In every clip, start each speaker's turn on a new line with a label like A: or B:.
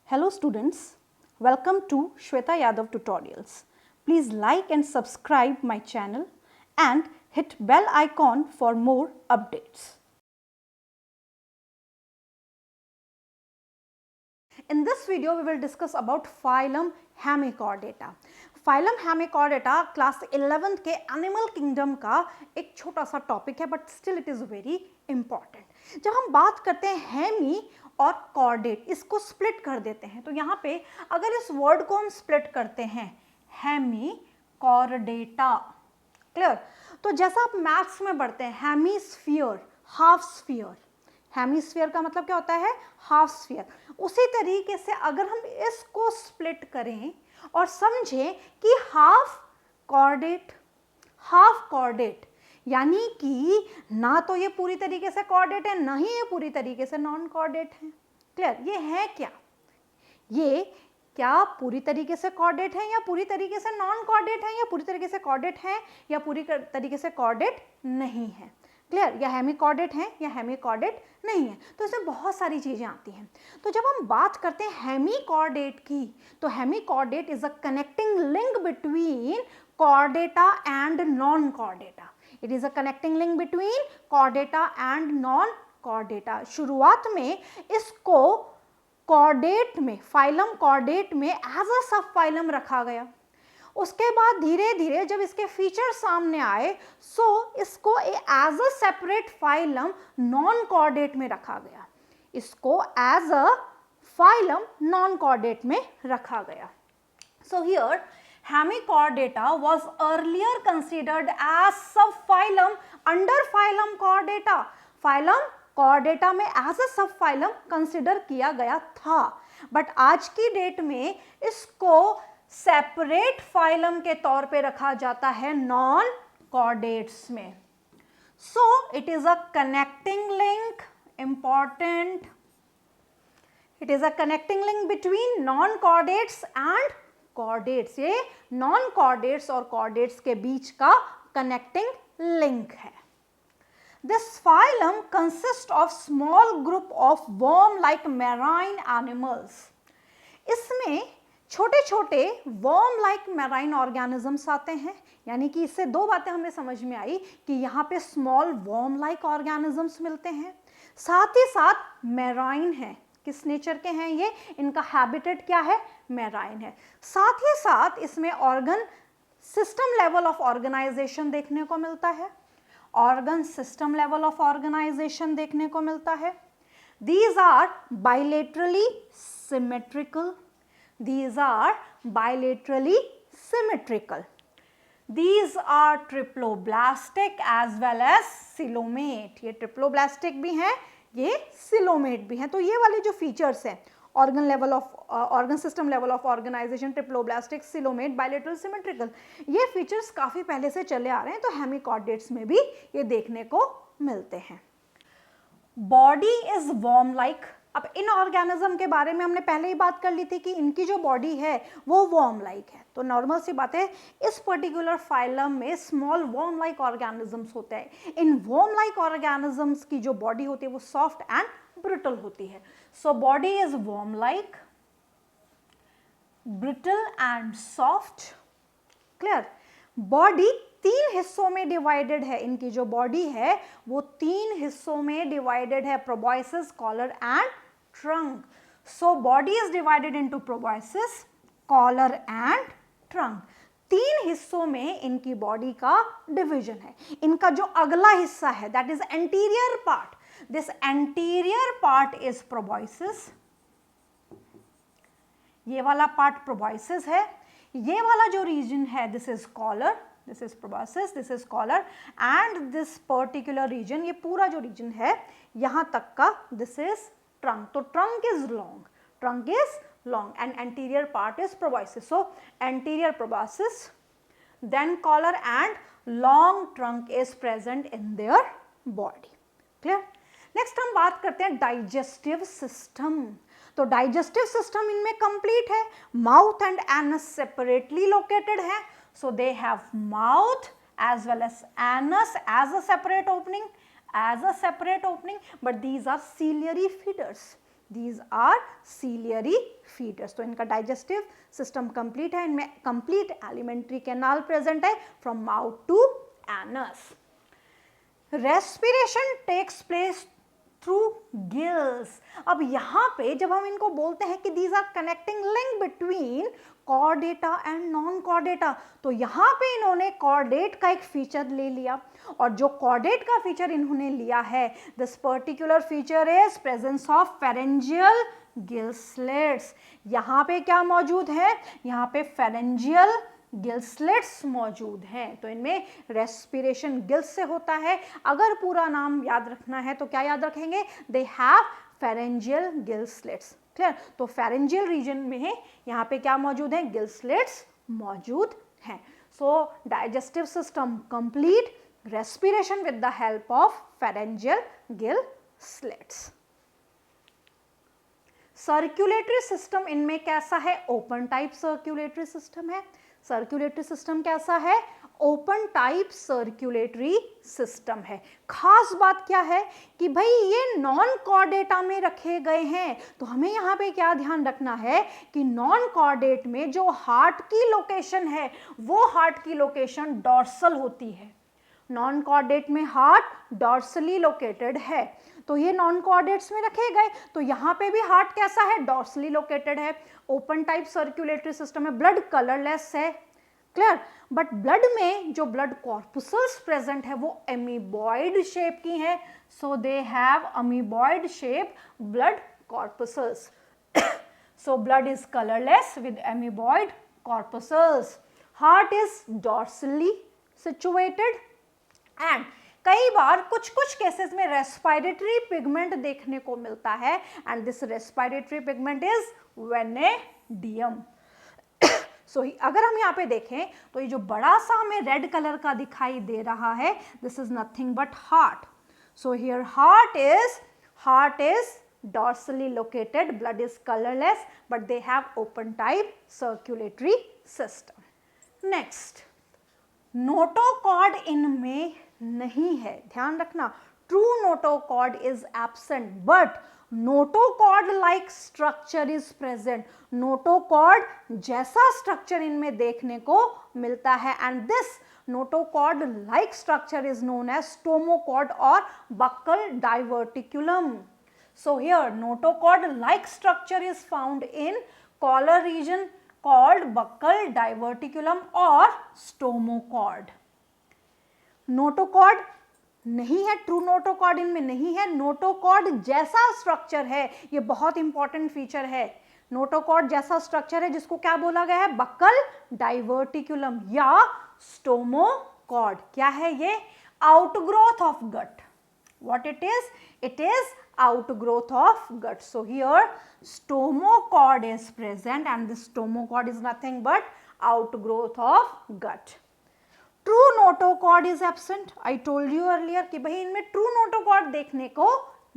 A: Hello students, welcome to Shweta Yadav Tutorials. Please like and subscribe my channel and hit bell icon for more updates. In this video we will discuss about phylum Hemichordata. Phylum Hemichordata class 11th के animal kingdom का एक छोटा सा topic है but still it is very important. जब हम बात करते हैं हेमी और कॉर्डेट, इसको स्प्लिट कर देते हैं तो यहाँ पे अगर इस वर्ड को हम स्प्लिट करते हैं हेमिकॉर्डेटा, क्लियर. तो जैसा आप मैथ्स में पढ़ते हैं हेमीस्फीयर, हाफ स्फीयर, हेमीस्फीयर का मतलब क्या होता है? Half sphere. उसी तरीके से अगर हम इसको स्प्लिट करें और समझें कि हाफ कॉर्डेट यानी कि ना तो ये पूरी तरीके से कॉर्डेट है ना ही ये पूरी तरीके से नॉन कॉर्डेट है. क्लियर. ये है क्या? ये क्या पूरी तरीके से कॉर्डेट है या पूरी तरीके से नॉन कॉर्डेट है या पूरी तरीके से कॉर्डेट है या पूरी तरीके से कॉर्डेट नहीं है. क्लियर. या हेमिकॉर्डेट है या हेमिकॉर्डेट नहीं है. तो इसमें बहुत सारी चीज़ें आती हैं. तो जब हम बात करते हैं हेमिकॉर्डेट की तो hemichordate is a connecting link between Chordata and non chordata. It is a connecting link between Chordata and non chordata. शुरुआत में इसको कॉर्डेट में, फाइलम कॉर्डेट में एज अ सब फाइलम रखा गया. उसके बाद धीरे धीरे जब इसके फीचर सामने आए सो इसको as a separate phylum non chordate में रखा गया. इसको as a phylum non chordate में रखा गया. So here Hemichordata was earlier considered as subphylum under phylum Chordata. Phylum Chordata में as a subphylum consider किया गया था, बट आज की डेट में इसको सेपरेट फाइलम के तौर पे रखा जाता है नॉन कॉर्डेट्स में. So it is a connecting link, important. It is a connecting link between non chordates and chordates. ये नॉन कॉर्डेट्स और कॉर्डेट्स के बीच का कनेक्टिंग लिंक है. This phylum consist of small group of worm like marine animals. इसमें छोटे छोटे worm like marine organisms आते हैं. यानी कि इससे दो बातें हमें समझ में आई कि यहाँ पे स्मॉल वर्म लाइक ऑर्गेनिजम्स मिलते हैं, साथ ही साथ मैराइन है. किस नेचर के हैं ये? इनका हैबिटेट क्या है? मैराइन है. साथ ही साथ इसमें organ system level of organisation देखने को मिलता है. Organ system level of organisation देखने को मिलता है. These are bilaterally symmetrical. These are bilaterally symmetrical. These are triploblastic as well as coelomate. ये triploblastic भी हैं, ये coelomate भी हैं. तो ये वाले जो फीचर्स हैं organ level of organ system level of organisation, triploblastic, coelomate, bilateral, symmetrical, ये फीचर्स काफ़ी पहले से चले आ रहे हैं. तो हेमिकॉर्डेट्स में भी ये देखने को मिलते हैं. Body is worm like. अब इन ऑर्गेनिज्म के बारे में हमने पहले ही बात कर ली थी कि इनकी जो बॉडी है वो वर्म लाइक है. तो नॉर्मल सी बात है, इस पर्टिकुलर फाइलम में स्मॉल वर्म लाइक ऑर्गेनिजम्स होते हैं. इन वर्म लाइक ऑर्गेनिजम्स की जो बॉडी होती है वो सॉफ्ट एंड ब्रिटल होती है. सो body is worm like, brittle and soft. Clear. Body 3 हिस्सों में डिवाइडेड है. इनकी जो बॉडी है वो 3 हिस्सों में डिवाइडेड है, proboscis, collar and trunk. So body is divided into proboscis, collar and trunk. 3 हिस्सों में इनकी बॉडी का डिवीजन है. इनका जो अगला हिस्सा है that is anterior part. This anterior part is proboscis. ये वाला पार्ट प्रोबॉयसिस है. ये वाला जो रीजन है this is collar, this is proboscis, this is collar and this particular region, ये पूरा जो रीजन है यहाँ तक का दिस इज ट्रंक. तो trunk is long, trunk is long and anterior part is proboscis. So anterior proboscis, then collar and long trunk is present in their body. Clear. Next हम बात करते हैं डाइजेस्टिव सिस्टम. तो digestive system इनमें complete है. Mouth and anus separately located है. So they have mouth as well as anus as a separate opening, but these are ciliary feeders. These are ciliary feeders. तो इनका digestive system complete है, इनमें complete alimentary canal present है from mouth to anus. Respiration takes place through gills. अब यहाँ पे जब हम इनको बोलते हैं कि these are connecting link between Chordata and non Chordata, तो यहाँ पे इन्होंने कॉर्डेट का एक फीचर ले लिया, और जो कॉर्डेट का फीचर इन्होंने लिया है, this particular feature is presence of pharyngeal gill slits. यहाँ पे क्या मौजूद है, यहाँ पे फेरेंजियल गिल स्लिट्स मौजूद हैं। तो इनमें रेस्पिरेशन गिल्स से होता है। अगर पूरा नाम याद रखना है तो क्या याद रखेंगे, they have pharyngeal gill slits. Clear? तो फेरेंजियल रीजन में यहाँ पे क्या मौजूद है, गिल स्लिट्स मौजूद हैं। So digestive system complete, respiration with the help of pharyngeal gill slits. Circulatory system इनमें कैसा है, ओपन टाइप सर्कुलेटरी सिस्टम है। सर्कुलेटरी सिस्टम कैसा है, ओपन टाइप सर्कुलेटरी सिस्टम है। खास बात क्या है कि भाई ये नॉन कॉर्डेटा में रखे गए हैं, तो हमें यहाँ पे क्या ध्यान रखना है कि नॉन कॉर्डेट में जो हार्ट की लोकेशन है वो हार्ट की लोकेशन डॉर्सल होती है। नॉन कॉर्डेट में हार्ट डॉर्सली लोकेटेड है, तो ये नॉन कॉर्डेट्स में रखे गए, तो यहाँ पे भी हार्ट कैसा है, डॉर्सली लोकेटेड है। ओपन टाइप सर्कुलेटरी सिस्टम है, ब्लड कलरलेस है। क्लियर? बट ब्लड में जो ब्लड कॉर्पुसल्स प्रेजेंट है वो एमीबॉइड शेप की हैं, so they have amoeboid shape blood corpuscles. So blood is colourless with amoeboid corpuscles. Heart is dorsally situated and कई बार कुछ केसेस में रेस्पिरेटरी पिगमेंट देखने को मिलता है, and this respiratory pigment is vanadium. So अगर हम यहाँ पे देखें तो ये जो बड़ा सा हमें रेड कलर का दिखाई दे रहा है, this is nothing but heart. So here heart is dorsally located, blood is colorless, but they have open type circulatory system. Next, notochord इनमें नहीं है, ध्यान रखना, true notochord is absent but notochord like structure is present. Notochord जैसा structure इनमें देखने को मिलता है, and this notochord like structure is known as stomochord और buccal diverticulum. So here notochord like structure is found in collar region called buccal diverticulum or stomochord. Notochord नहीं है, true notochord इनमें नहीं है. नोटोकॉर्ड जैसा स्ट्रक्चर है, ये बहुत इंपॉर्टेंट फीचर है. नोटोकॉर्ड जैसा स्ट्रक्चर है जिसको क्या बोला गया है, बक्कल डाइवर्टिकुलम या स्टोमोकॉर्ड. क्या है ये? Outgrowth of gut. What it is? It is outgrowth of gut. So here stomochord is present, and this stomochord is nothing but outgrowth of gut. True notochord is absent. I told you earlier कि भाई इनमें true notochord देखने को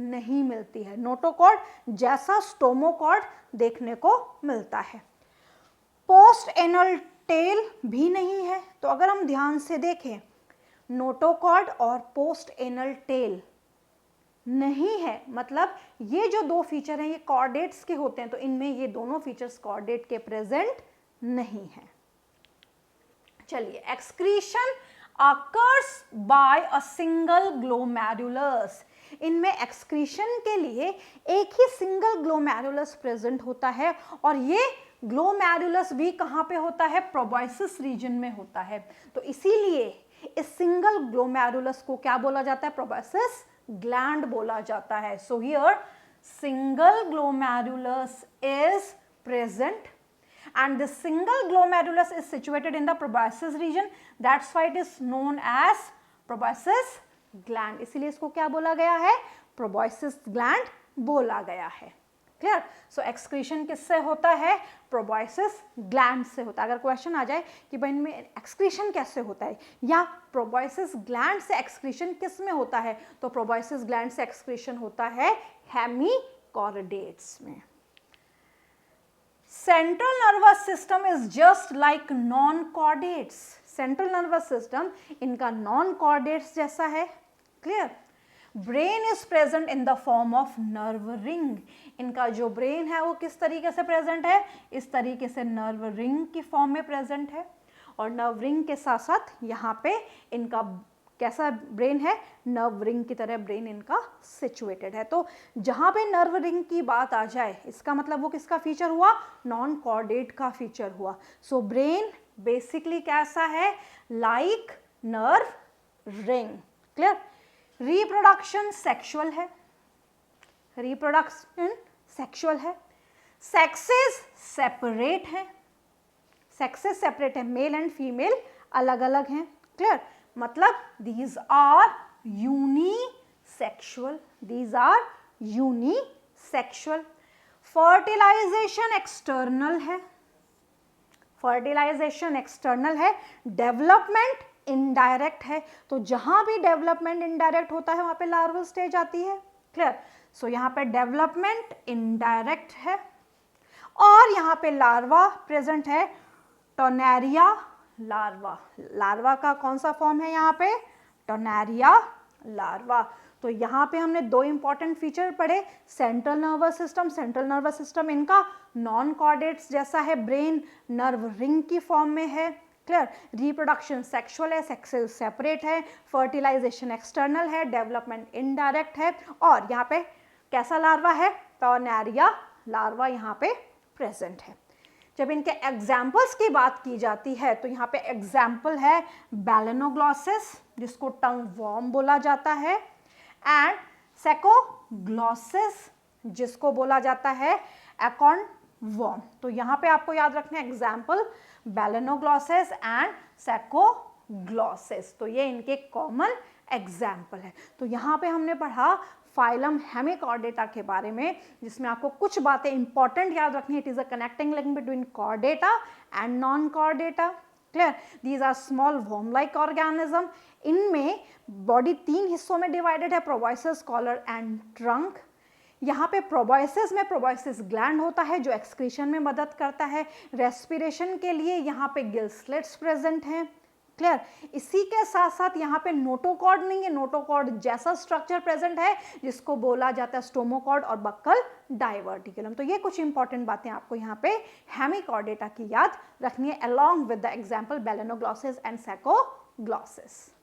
A: नहीं मिलती है. notochord जैसा stomochord देखने को मिलता है. पोस्ट एनल टेल भी नहीं है. तो अगर हम ध्यान से देखें, नोटोकॉर्ड और पोस्ट एनल टेल नहीं है, मतलब ये जो दो फीचर हैं ये कॉर्डेट्स के होते हैं, तो इनमें ये दोनों फीचर्स कॉर्डेट के प्रेजेंट नहीं है. चलिए, excretion occurs by a single glomerulus. इनमें एक्सक्रीशन के लिए एक ही सिंगल ग्लोमेरुलस प्रेजेंट होता है, और ये ग्लोमेरुलस भी कहाँ पे होता है? प्रोबॉयसिस रीजन में होता है. तो इसीलिए इस सिंगल ग्लोमेरुलस को क्या बोला जाता है? प्रोबॉयसिस ग्लैंड बोला जाता है. So here single glomerulus is present, and this single glomerulus is situated in the proboscis region. That's why it is known as proboscis gland. इसीलिए इसको क्या बोला गया है? proboscis gland बोला गया है. क्लियर? सो एक्सक्रीशन किससे होता है? प्रोबॉयसिस ग्लैंड से होता है. अगर क्वेश्चन आ जाए कि भाई इनमें एक्सक्रीशन कैसे होता है या प्रोबॉयसिस ग्लैंड से एक्सक्रीशन किस में होता है, तो प्रोबॉयसिस ग्लैंड से एक्सक्रीशन होता है हेमिकॉर्डेट्स में. Central nervous system is just like non chordates. Central nervous system इनका नॉन कॉर्डेट्स जैसा है. Clear? Brain is present in the form of nerve ring. इनका जो ब्रेन है वो किस तरीके से प्रेजेंट है, इस तरीके से नर्व रिंग की फॉर्म में प्रेजेंट है। और नर्व रिंग के साथ साथ यहाँ पे इनका कैसा ब्रेन है, नर्व रिंग की तरह ब्रेन इनका सिचुएटेड है। तो जहाँ पे नर्व रिंग की बात आ जाए, इसका मतलब वो किसका फीचर हुआ, नॉन कॉर्डेट का फीचर हुआ। सो ब्रेन बेसिकली कैसा है, like nerve ring. Clear. Reproduction sexual है, रिप्रोडक्शन सेक्सुअल है। सेक्सेस सेपरेट है, सेक्सेस सेपरेट है, मेल एंड फीमेल अलग अलग हैं। क्लियर। मतलब these are unisexual, these are unisexual. Fertilisation external है, फर्टिलाइजेशन एक्सटर्नल है। डेवलपमेंट इनडायरेक्ट है, तो जहां भी डेवलपमेंट इनडायरेक्ट होता है वहां पे लार्वल स्टेज आती है। क्लियर। सो यहाँ पे डेवलपमेंट इनडायरेक्ट है। और यहाँ पे लार्वा प्रेजेंट है, टोनेरिया लार्वा। लार्वा का कौन सा फॉर्म है यहाँ पे, टोनेरिया लार्वा। तो यहाँ पे हमने दो इंपॉर्टेंट फीचर पढ़े, central nervous system. Central nervous system इनका नॉन कॉर्डेट्स जैसा है, ब्रेन नर्व रिंग की फॉर्म में है। क्लियर। रिप्रोडक्शन सेक्सुअल है, सेक्सेस सेपरेट है। फर्टिलाइजेशन एक्सटर्नल है, डेवलपमेंट इनडायरेक्ट है। और यहाँ पे कैसा लार्वा है, टोनेरिया लार्वा यहाँ पे प्रेजेंट है। जब इनके एग्जाम्पल्स की बात की जाती है तो यहाँ पे एग्जाम्पल है बैलेनोग्लॉसिस, जिसको टंग वॉर्म बोला जाता है, एंड सेकोग्लॉसिस, जिसको बोला जाता है एकॉर्न वॉर्म। तो यहाँ पे आपको याद रखना है एग्जाम्पल बैलेनोग्लॉसिस एंड सेकोग्लॉसिस। तो ये इनके कॉमन एग्जाम्पल है। तो यहाँ पे हमने पढ़ा फाइलम हेमिकॉर्डेटा के बारे में, जिसमें आपको कुछ बातें इंपॉर्टेंट याद रखनी है। It is a connecting link between Chordata and non Chordata. Clear. These are small worm like organism. इनमें बॉडी 3 हिस्सों में डिवाइडेड है, प्रोबॉयसिस, कॉलर एंड ट्रंक। यहाँ पे प्रोबॉयसिस में प्रोबॉयसिस ग्लैंड होता है जो एक्सक्रीशन में मदद करता है। रेस्पिरेशन के लिए यहाँ पे गिल स्लिट्स प्रेजेंट हैं। क्लियर। इसी के साथ साथ यहाँ पे नोटोकॉर्ड नहीं है, नोटोकॉर्ड जैसा स्ट्रक्चर प्रेजेंट है जिसको बोला जाता है स्टोमोकॉर्ड और बक्कल डाइवर्टिकुलम। तो ये कुछ इंपॉर्टेंट बातें आपको यहाँ पे हेमिकॉर्डेटा की याद रखनी है, along with the example balanoglossus and सेकोग्लॉसिस।